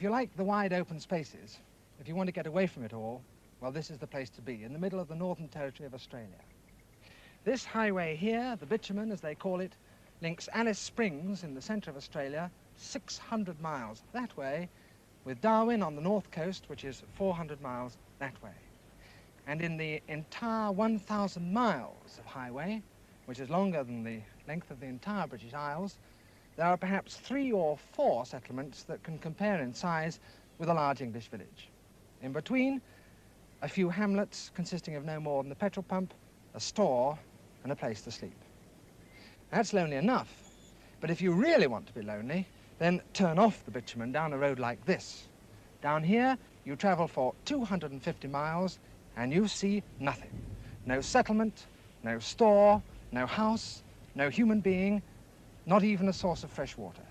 you like the wide open spaces, if you want to get away from it all, well, this is the place to be, in the middle of the Northern Territory of Australia. This highway here, the bitumen as they call it, links Alice Springs in the centre of Australia, 600 miles that way, with Darwin on the north coast, which is 400 miles that way. And in the entire 1,000 miles of highway, which is longer than the length of the entire British Isles, there are perhaps 3 or 4 settlements that can compare in size with a large English village. In between, a few hamlets consisting of no more than a petrol pump, a store, and a place to sleep. That's lonely enough, but if you really want to be lonely, then turn off the bitumen down a road like this. Down here, you travel for 250 miles, and you see nothing. No settlement, no store, no house, no human being, not even a source of fresh water.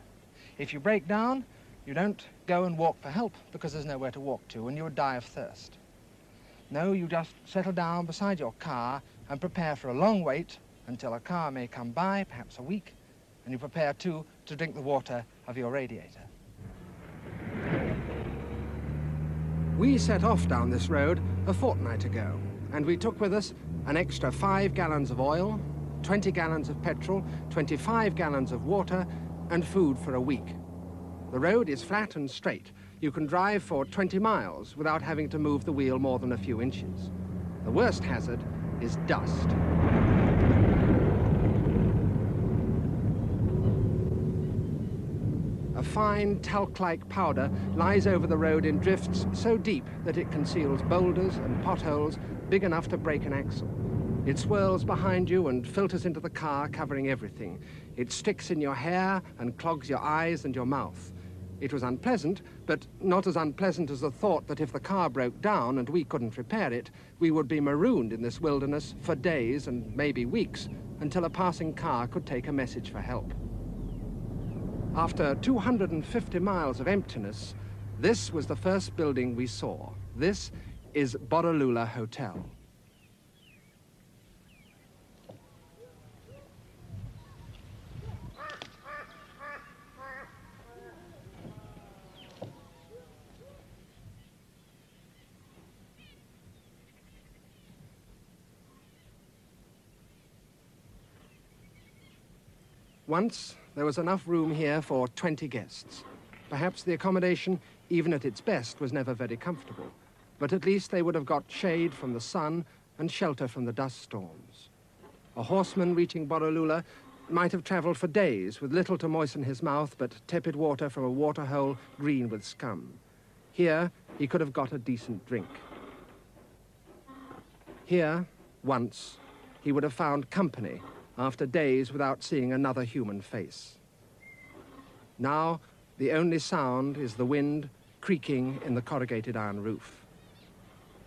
If you break down, you don't go and walk for help because there's nowhere to walk to and you would die of thirst. No, you just settle down beside your car and prepare for a long wait until a car may come by, perhaps a week, and you prepare too to drink the water of your radiator. We set off down this road a fortnight ago, and we took with us an extra 5 gallons of oil, 20 gallons of petrol, 25 gallons of water, and food for a week. The road is flat and straight. You can drive for 20 miles without having to move the wheel more than a few inches. The worst hazard is dust. A fine talc-like powder lies over the road in drifts so deep that it conceals boulders and potholes big enough to break an axle. It swirls behind you and filters into the car, covering everything. It sticks in your hair and clogs your eyes and your mouth. It was unpleasant, but not as unpleasant as the thought that if the car broke down and we couldn't repair it, we would be marooned in this wilderness for days and maybe weeks until a passing car could take a message for help. After 250 miles of emptiness, this was the first building we saw. This is Borroloola Hotel. Once, there was enough room here for 20 guests. Perhaps the accommodation, even at its best, was never very comfortable, but at least they would have got shade from the sun and shelter from the dust storms. A horseman reaching Borroloola might have traveled for days with little to moisten his mouth but tepid water from a waterhole green with scum. Here, he could have got a decent drink. Here, once, he would have found company after days without seeing another human face. Now, the only sound is the wind creaking in the corrugated iron roof.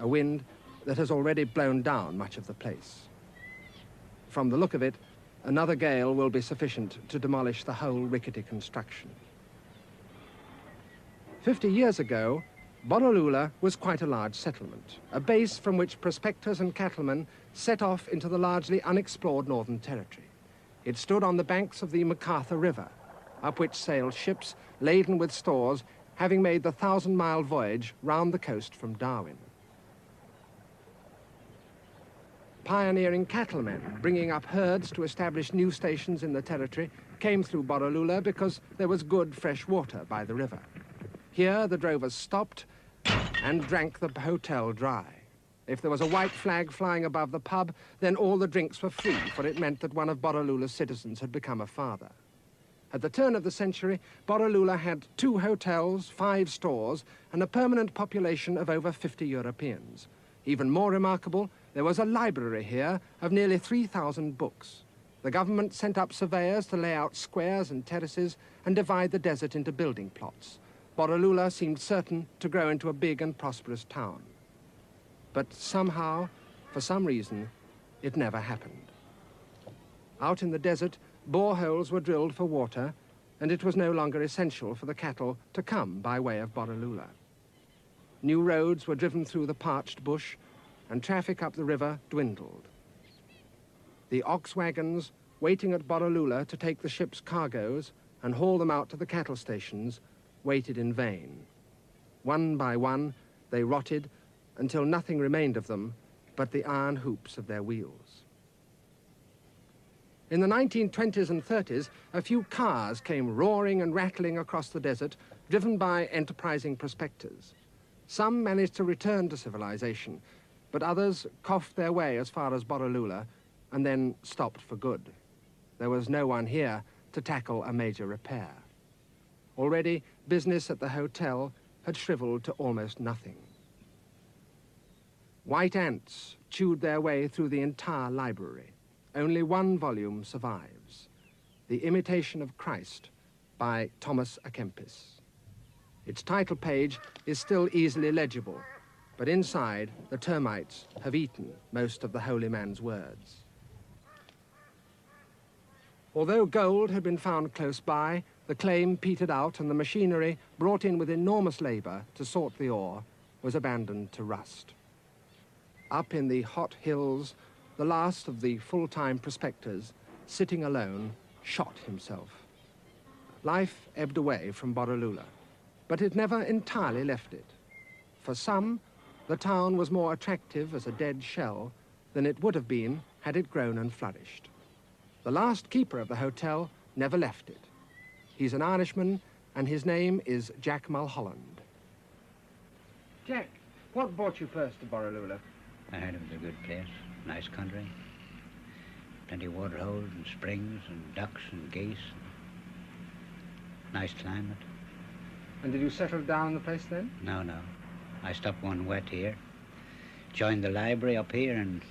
A wind that has already blown down much of the place. From the look of it, another gale will be sufficient to demolish the whole rickety construction. 50 years ago, Borroloola was quite a large settlement, a base from which prospectors and cattlemen set off into the largely unexplored Northern Territory. It stood on the banks of the MacArthur River, up which sailed ships laden with stores, having made the 1,000-mile voyage round the coast from Darwin. Pioneering cattlemen, bringing up herds to establish new stations in the territory, came through Borroloola because there was good fresh water by the river. Here, the drovers stopped and drank the hotel dry. If there was a white flag flying above the pub, then all the drinks were free, for it meant that one of Borroloola's citizens had become a father. At the turn of the century, Borroloola had 2 hotels, 5 stores, and a permanent population of over 50 Europeans. Even more remarkable, there was a library here of nearly 3,000 books. The government sent up surveyors to lay out squares and terraces and divide the desert into building plots. Borroloola seemed certain to grow into a big and prosperous town. But somehow, for some reason, it never happened. Out in the desert, boreholes were drilled for water, and it was no longer essential for the cattle to come by way of Borroloola. New roads were driven through the parched bush, and traffic up the river dwindled. The ox wagons, waiting at Borroloola to take the ship's cargoes and haul them out to the cattle stations, waited in vain. One by one, they rotted until nothing remained of them but the iron hoops of their wheels. In the 1920s and 30s, a few cars came roaring and rattling across the desert, driven by enterprising prospectors. Some managed to return to civilization, but others coughed their way as far as Borroloola and then stopped for good. There was no one here to tackle a major repair. Already, business at the hotel had shriveled to almost nothing. White ants chewed their way through the entire library. Only one volume survives, The Imitation of Christ by Thomas à Kempis. Its title page is still easily legible, but inside the termites have eaten most of the holy man's words. Although gold had been found close by, the claim petered out and the machinery, brought in with enormous labor to sort the ore, was abandoned to rust. Up in the hot hills, the last of the full-time prospectors, sitting alone, shot himself. Life ebbed away from Borroloola, but it never entirely left it. For some, the town was more attractive as a dead shell than it would have been had it grown and flourished. The last keeper of the hotel never left it. He's an Irishman, and his name is Jack Holland. Jack, what brought you first to Borroloola? I heard it was a good place, nice country. Plenty of water holes and springs and ducks and geese. Nice climate. And did you settle down in the place then? No. I stopped one wet here. Joined the library up here and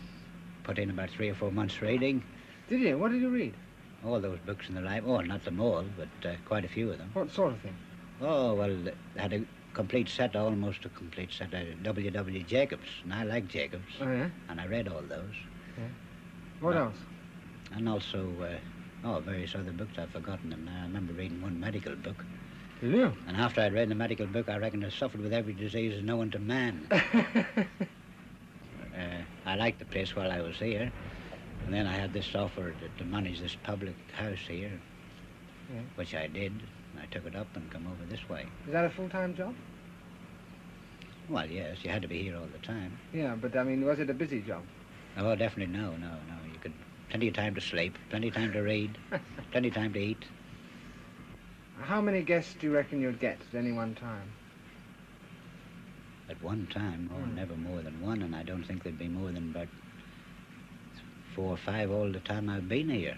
put in about 3 or 4 months reading. Did you? What did you read? All those books in the library. Oh, not them all, but quite a few of them. What sort of thing? Oh, well, they had a complete set, almost a complete set of W. Jacobs, and I like Jacobs. Oh, yeah? And I read all those. Yeah. What else? And also, various other books. I've forgotten them now. I remember reading one medical book. Did you? And after I'd read the medical book, I reckon I suffered with every disease known to man. I liked the place while I was here. And then I had this offer to manage this public house here, yeah, which I did. I took it up and come over this way. Is that a full-time job? Well, yes, you had to be here all the time. Yeah, but I mean, was it a busy job? Oh, definitely no. You could, plenty of time to sleep, plenty of time to read, plenty of time to eat. How many guests do you reckon you'd get at any one time? At one time? Oh, never more than one, and I don't think there'd be more than about 4 or 5 all the time I've been here,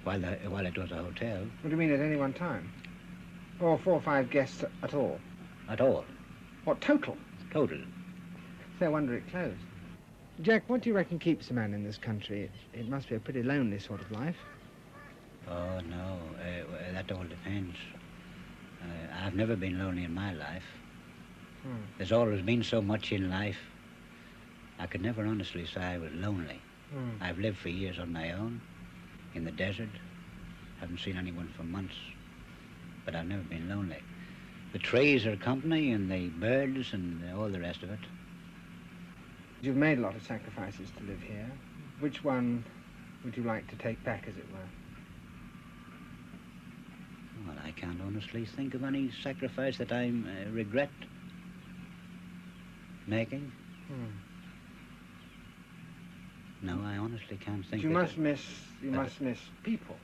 while it was a hotel. What do you mean at any one time? Or 4 or 5 guests at all? At all. What, total? Total. No wonder it closed. Jack, what do you reckon keeps a man in this country? It must be a pretty lonely sort of life. Oh, no, that all depends. I've never been lonely in my life. There's always been so much in life. I could never honestly say I was lonely. I've lived for years on my own, in the desert. Haven't seen anyone for months, but I've never been lonely. The trees are company, and the birds, and all the rest of it. You've made a lot of sacrifices to live here. Which one would you like to take back, as it were? Well, I can't honestly think of any sacrifice that I regret making. No, I honestly can't think. You must miss people.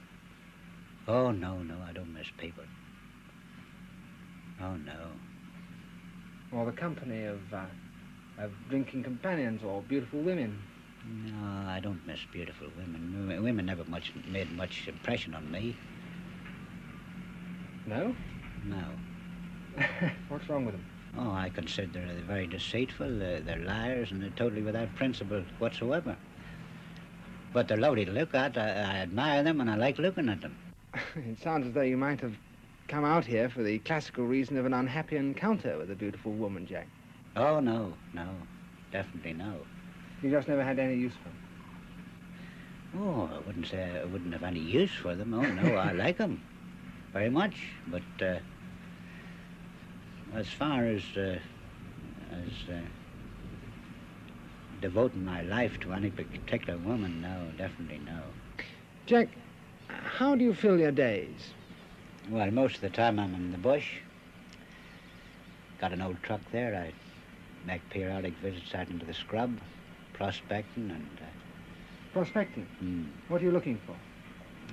Oh, no, I don't miss people. Oh, no. Or the company of drinking companions or beautiful women. No, I don't miss beautiful women. Women never made much impression on me. No? No. What's wrong with them? Oh, I consider they're very deceitful, they're liars, and they're totally without principle whatsoever. But they're lovely to look at. I admire them, and I like looking at them. It sounds as though you might have come out here for the classical reason of an unhappy encounter with a beautiful woman, Jack. Oh, no. Definitely no. You just never had any use for them? Oh, I wouldn't say I wouldn't have any use for them. Oh, no, I like them very much. But as far as devoting my life to any particular woman, no, definitely no. Jack, how do you fill your days? Well, most of the time I'm in the bush. got an old truck there. I make periodic visits out into the scrub, prospecting and... Prospecting? Mm. What are you looking for?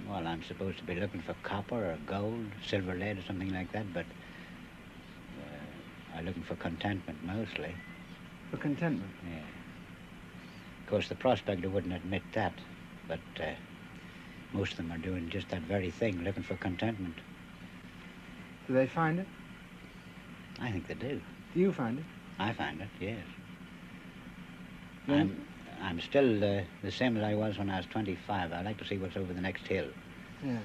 Well, I'm supposed to be looking for copper or gold, silver lead or something like that, but I'm looking for contentment mostly. For contentment? Yeah. Of course, the prospector wouldn't admit that, but most of them are doing just that very thing, looking for contentment. Do they find it? I think they do. Do you find it? I find it, yes. Then... I'm still the same as I was when I was 25. I like to see what's over the next hill. Yeah.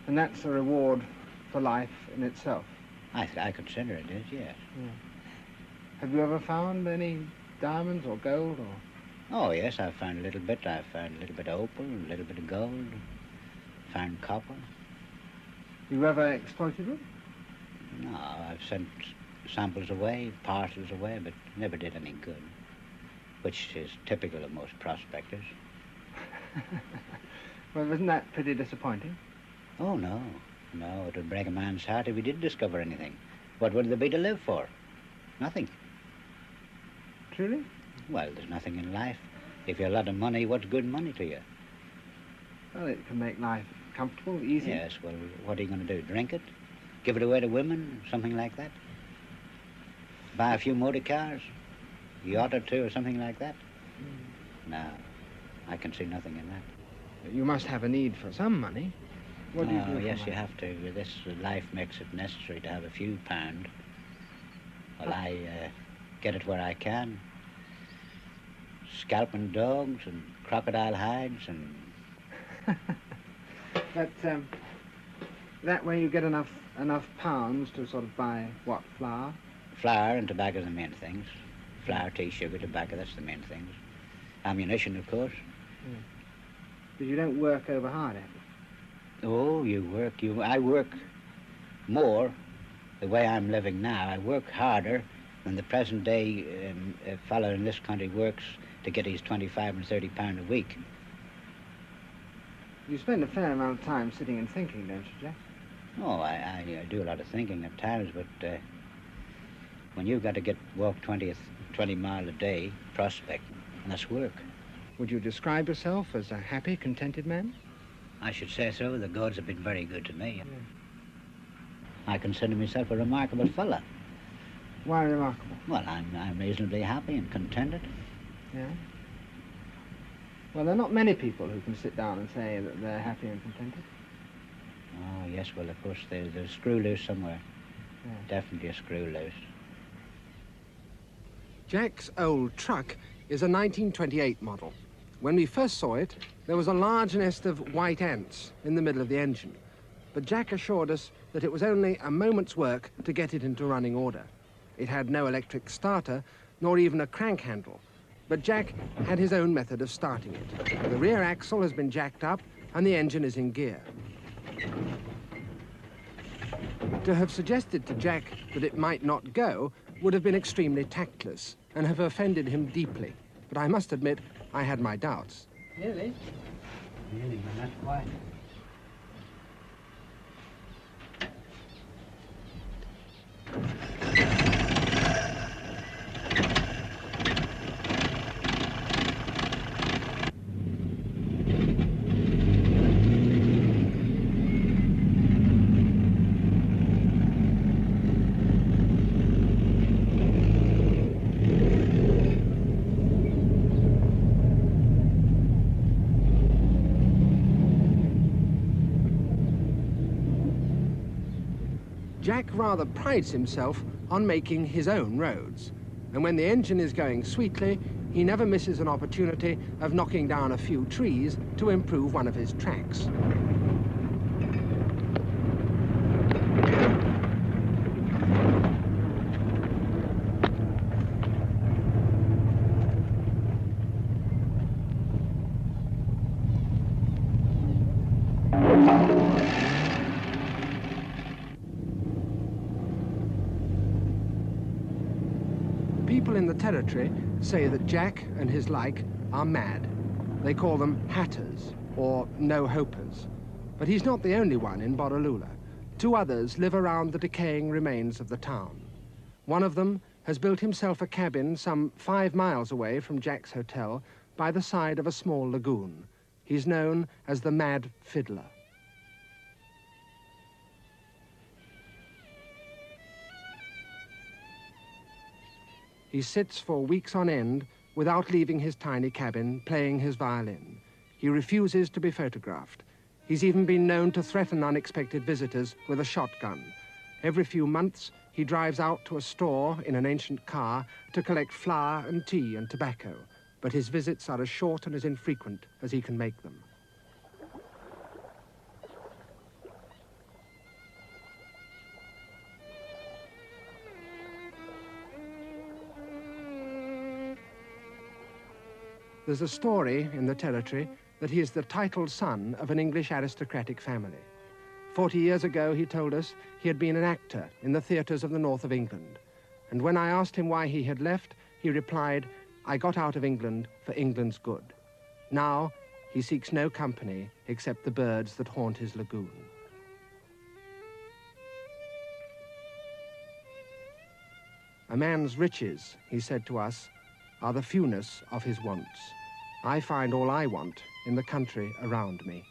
And that's a reward for life in itself? I consider it is, yes. Yeah. Have you ever found any diamonds or gold or...? Oh, yes, I've found a little bit. I've found a little bit of opal, a little bit of gold, found copper. You ever exploited them? No, I've sent samples away, parcels away, but never did any good, which is typical of most prospectors. Well, isn't that pretty disappointing? Oh, no. No, it would break a man's heart if he did discover anything. What would there be to live for? Nothing. Truly? Well, there's nothing in life. If you have a lot of money, what's good money to you? Well, it can make life comfortable, easy. Yes, well, what are you going to do? Drink it? Give it away to women? Something like that? Buy a few motor cars? A yacht or two or something like that? No, I can see nothing in that. You must have a need for some money. What do you do? Yes, you have to. This life makes it necessary to have a few pound. Well, I get it where I can. Scalping dogs and crocodile hides and... But that way you get enough pounds to sort of buy, what, flour? Flour and tobacco are the main things. Flour, tea, sugar, tobacco, that's the main things. Ammunition, of course. Yeah. But you don't work over hard at it. Oh, I work more the way I'm living now. I work harder than the present day a fellow in this country works to get his 25 and 30 pound a week. You spend a fair amount of time sitting and thinking, don't you, Jack? Oh, I do a lot of thinking at times, but when you've got to walk 20 miles a day, prospecting, and that's work. Would you describe yourself as a happy, contented man? I should say so. The gods have been very good to me. Yeah. I consider myself a remarkable fella. Why remarkable? Well, I'm reasonably happy and contented. Yeah? Well, there are not many people who can sit down and say that they're happy and contented. Oh, yes, well, of course, there's a screw loose somewhere. Yeah. Definitely a screw loose. Jack's old truck is a 1928 model. When we first saw it, there was a large nest of white ants in the middle of the engine. But Jack assured us that it was only a moment's work to get it into running order. It had no electric starter, nor even a crank handle. But Jack had his own method of starting it. The rear axle has been jacked up and the engine is in gear. To have suggested to Jack that it might not go would have been extremely tactless and have offended him deeply. But I must admit, I had my doubts. Really? Really, but not quite. Jack rather prides himself on making his own roads. And when the engine is going sweetly, he never misses an opportunity of knocking down a few trees to improve one of his tracks. People in the territory say that Jack and his like are mad. They call them hatters or no-hopers. But he's not the only one in Borroloola. Two others live around the decaying remains of the town. One of them has built himself a cabin some 5 miles away from Jack's hotel by the side of a small lagoon. He's known as the Mad Fiddler. He sits for weeks on end without leaving his tiny cabin, playing his violin. He refuses to be photographed. He's even been known to threaten unexpected visitors with a shotgun. Every few months, he drives out to a store in an ancient car to collect flour and tea and tobacco, but his visits are as short and as infrequent as he can make them. There's a story in the territory that he is the titled son of an English aristocratic family. 40 years ago, he told us, he had been an actor in the theatres of the north of England. And when I asked him why he had left, he replied, "I got out of England for England's good." Now, he seeks no company except the birds that haunt his lagoon. A man's riches, he said to us, are the fewness of his wants. I find all I want in the country around me.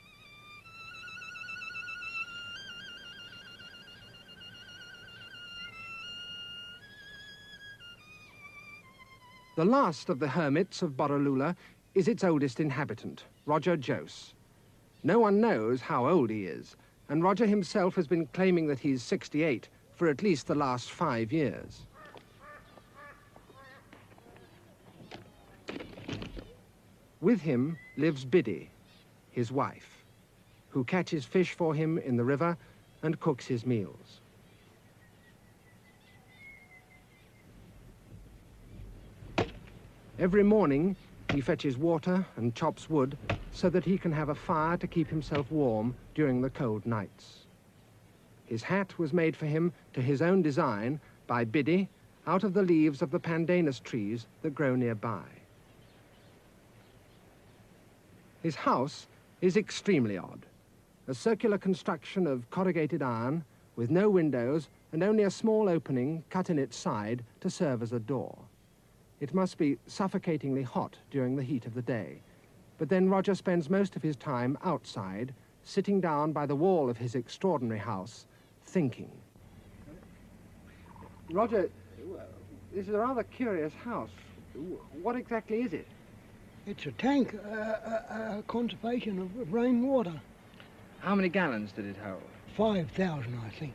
The last of the hermits of Borroloola is its oldest inhabitant, Roger Jose. No one knows how old he is, and Roger himself has been claiming that he's 68 for at least the last 5 years. With him lives Biddy, his wife, who catches fish for him in the river and cooks his meals. Every morning, he fetches water and chops wood so that he can have a fire to keep himself warm during the cold nights. His hat was made for him to his own design by Biddy out of the leaves of the pandanus trees that grow nearby. His house is extremely odd. A circular construction of corrugated iron with no windows and only a small opening cut in its side to serve as a door. It must be suffocatingly hot during the heat of the day, but then Roger spends most of his time outside, sitting down by the wall of his extraordinary house, thinking. Roger, this is a rather curious house. What exactly is it? It's a tank, a conservation of rainwater. How many gallons did it hold? 5,000, I think,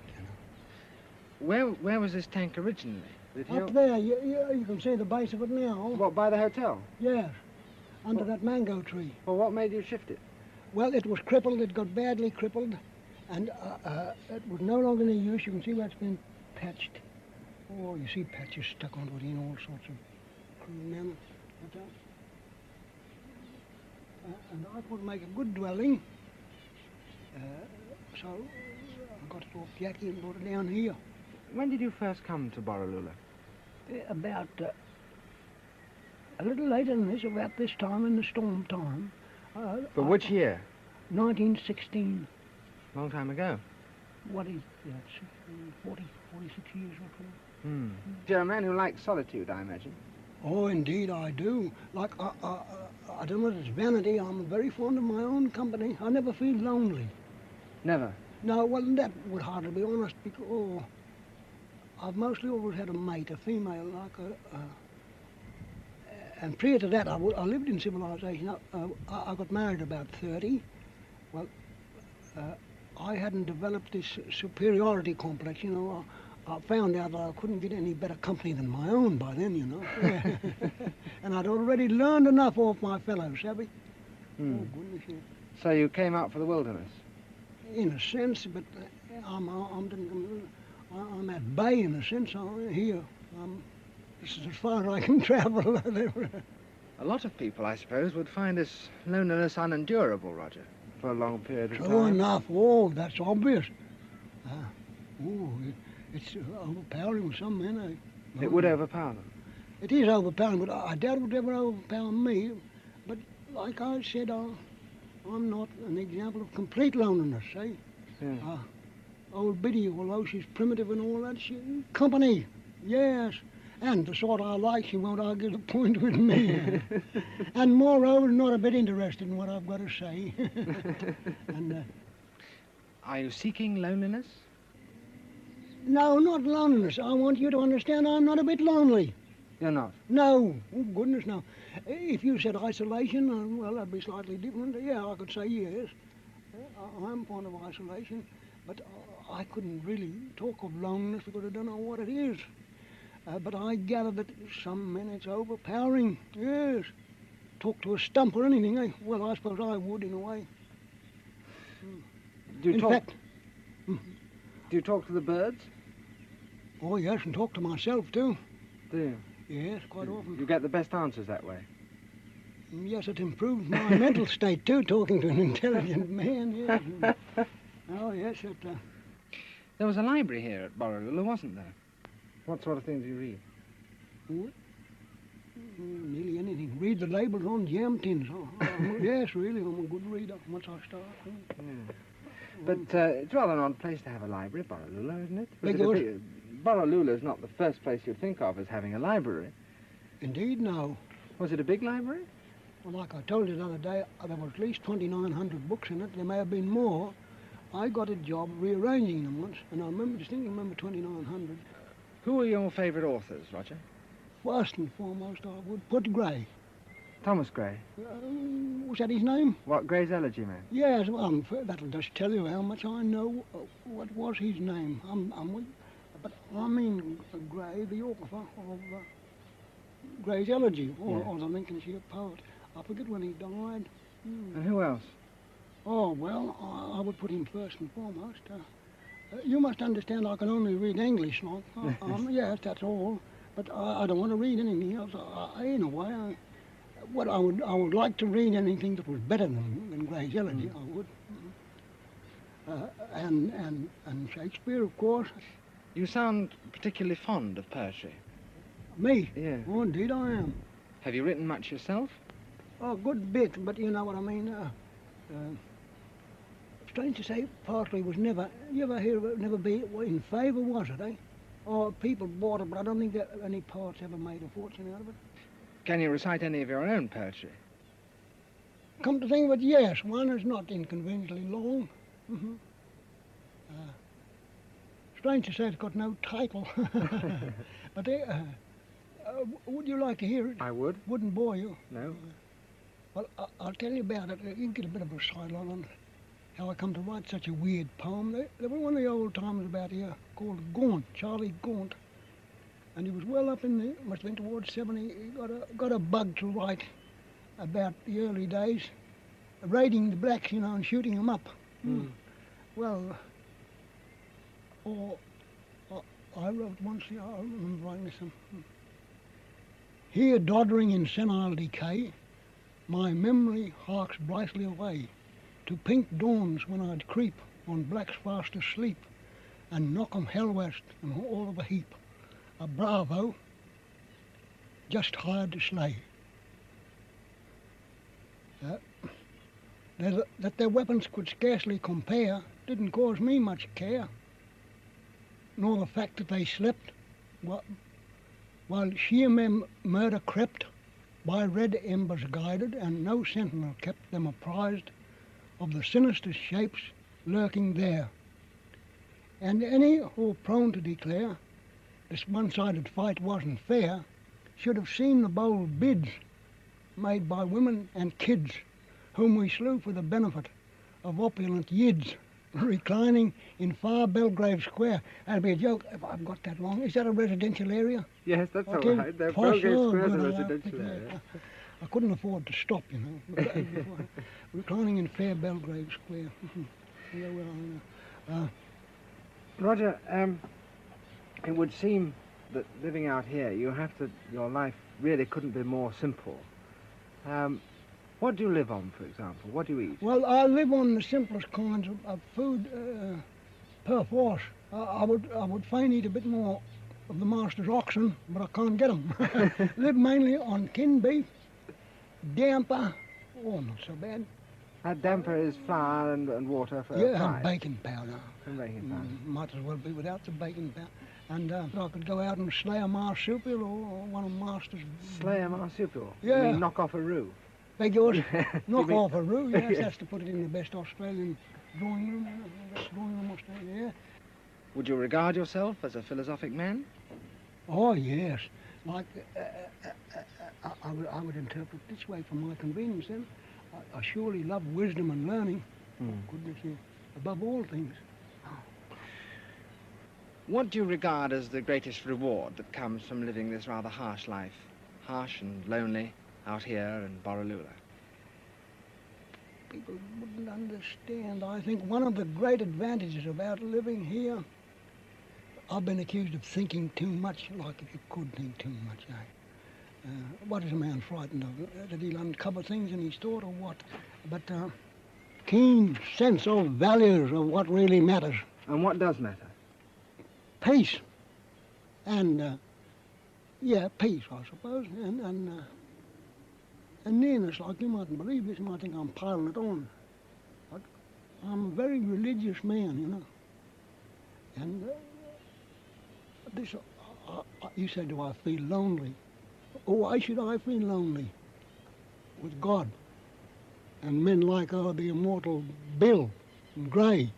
you know. Where was this tank originally? Up there, you can see the base of it now. What, by the hotel? Yes, under that mango tree. Well, what made you shift it? Well, it was crippled, it got badly crippled, and it was no longer in use. You can see where it's been patched. Oh, you see patches stuck onto it in all sorts of cruel and I could make a good dwelling, so I got it off Jackie and brought it down here. When did you first come to Borroloola? About a little later than this, about this time in the storm time. But which year? 1916. Long time ago. What is that? 46 years or so. You're a man who likes solitude, I imagine. Oh, indeed I do. Like, I don't know if it's vanity, I'm very fond of my own company. I never feel lonely. Never? No, well, that would hardly be honest, because I've mostly always had a mate, a female, like and prior to that, I lived in civilization. I got married about 30. Well, I hadn't developed this superiority complex, you know. I found out that I couldn't get any better company than my own by then, you know. And I'd already learned enough off my fellows, have you? Oh, goodness, yeah. So you came out for the wilderness? In a sense, but I'm at bay in a sense. I'm here. This is as far as I can travel. A lot of people, I suppose, would find this loneliness unendurable, Roger, for a long period of time. True enough. Oh, that's obvious. It's overpowering with some men. It would overpower them. It is overpowering, but I doubt it would ever overpower me. But like I said, I'm not an example of complete loneliness, eh? Yeah. Old Biddy, although she's primitive and all that, company. Yes, and the sort I like, she won't argue the point with me. And moreover, not a bit interested in what I've got to say. And Are you seeking loneliness? no, not loneliness. I want you to understand I'm not a bit lonely. You're not. No, oh goodness, no. If you said isolation, well, that'd be slightly different. Yeah, I could say yes. I'm fond of isolation, but I couldn't really talk of loneliness because I don't know what it is. But I gather that some men it's overpowering. Yes. Talk to a stump or anything, eh? Well, I suppose I would in a way. Do you In talk? fact, Do you talk to the birds? oh yes, and talk to myself too. Do you? Yes, quite often. You get the best answers that way. Yes, it improves my mental state too, talking to an intelligent man. Yes. Oh yes, it. There was a library here at Borroloola, wasn't there? What sort of things do you read? What? Nearly anything. Read the labels on jam tins. Yes, really, I'm a good reader once I start. Yeah. But it's rather an odd place to have a library, Borroloola, isn't it? Because Borroloola is not the first place you'd think of as having a library. indeed, no. Was it a big library? Well, like I told you the other day, there were at least 2,900 books in it. There may have been more. I got a job rearranging them once, and I distinctly remember 2,900. Who are your favourite authors, Roger? First and foremost, I would put Gray. Thomas Gray. Was that his name? What, Gray's Elegy Man? Yes, well, that'll just tell you how much I know. What was his name? But I mean Gray, the author of Gray's Elegy, or the Lincolnshire poet. I forget when he died. And who else? Oh, well, I would put him first and foremost. You must understand I can only read English, like. Yes, that's all. But I don't want to read anything else. In a way, I would like to read anything that was better than Gray's Elegy, I would. And Shakespeare, of course. You sound particularly fond of poetry. Me? Yeah. Oh, indeed I am. Have you written much yourself? Oh, a good bit, but you know what I mean. Strange to say, poetry was never, you ever hear of it never be in favour, was it, eh? Oh, people bought it, but I don't think that any poets ever made a fortune out of it. Can you recite any of your own poetry? Come to think of it, yes, one is not inconveniently long. Strange to say it's got no title. But would you like to hear it? I would. Wouldn't bore you. No. Well, I'll tell you about it. You get a bit of a sight on how I come to write such a weird poem. There was one of the old timers about here called Gaunt, Charlie Gaunt. And he was well up in the, must have been towards 70. He got a bug to write about the early days, raiding the blacks, you know, and shooting them up. Well, I wrote once, I remember writing this. Here, doddering in senile decay, my memory harks blithely away to pink dawns when I'd creep on blacks fast asleep and knock 'em hell west and all of a heap. A bravo just hired to slay. That their weapons could scarcely compare didn't cause me much care, nor the fact that they slept while sheer murder crept, by red embers guided, and no sentinel kept them apprised of the sinister shapes lurking there. And any who are prone to declare this one-sided fight wasn't fair should have seen the bold bids made by women and kids, whom we slew for the benefit of opulent yids, reclining in far Belgrave Square. That'd be a joke if I've got that wrong. Is that a residential area? Yes, that's all Okay. right. The Posh, Belgrave oh, Square is a good, residential area. I couldn't afford to stop, you know. Reclining in fair Belgrave Square. Yeah, well, Roger, it would seem that living out here, your life really couldn't be more simple. What do you live on, for example? What do you eat? well, I live on the simplest kinds of food per force. I would fain eat a bit more of the master's oxen, but I can't get them. Live mainly on tinned beef, damper, oh, not so bad. That damper is flour and water for Yeah, fries. and baking powder. And baking powder. Might as well be without the baking powder. And I could go out and slay a marsupial or one of Master's... Slay a marsupial? Yeah. You mean knock off a roo? Beg yours? Knock mean- off a roo, yes, that's to put it in the best Australian drawing room, best drawing room Australia, yeah. Would you regard yourself as a philosophic man? Oh, yes. Like, I would interpret this way for my convenience then. I surely love wisdom and learning. Oh, goodness, yeah. Above all things. What do you regard as the greatest reward that comes from living this rather harsh life? Harsh and lonely out here in Borroloola. People wouldn't understand. I think one of the great advantages about living here, I've been accused of thinking too much, like if you could think too much, eh? What is a man frightened of? That he'll uncover things in his thought or what? But keen sense of values of what really matters. And what does matter? Peace. And, yeah, peace, I suppose. And nearness, like you mightn't believe this, you might think I'm piling it on. But I'm a very religious man, you know. And this, you said, do I feel lonely? Oh, why should I feel lonely? With God. And men like the immortal Bill and Gray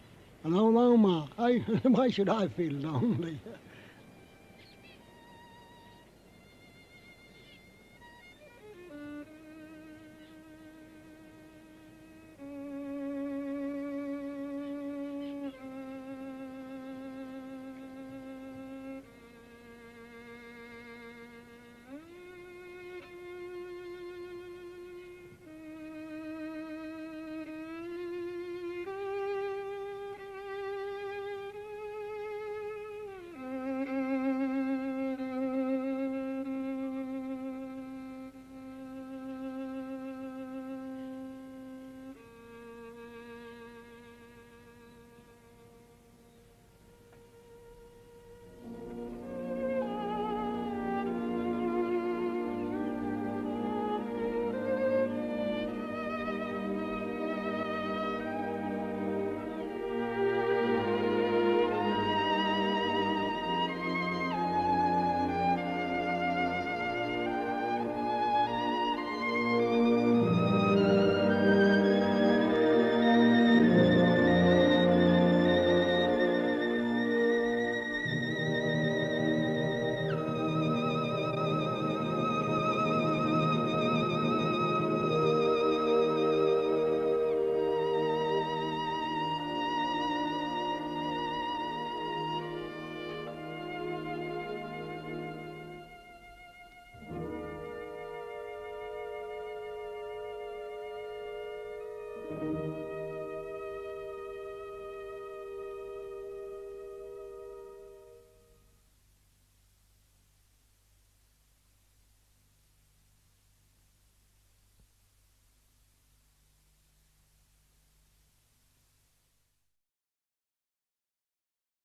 and old Omar. Why should I feel lonely?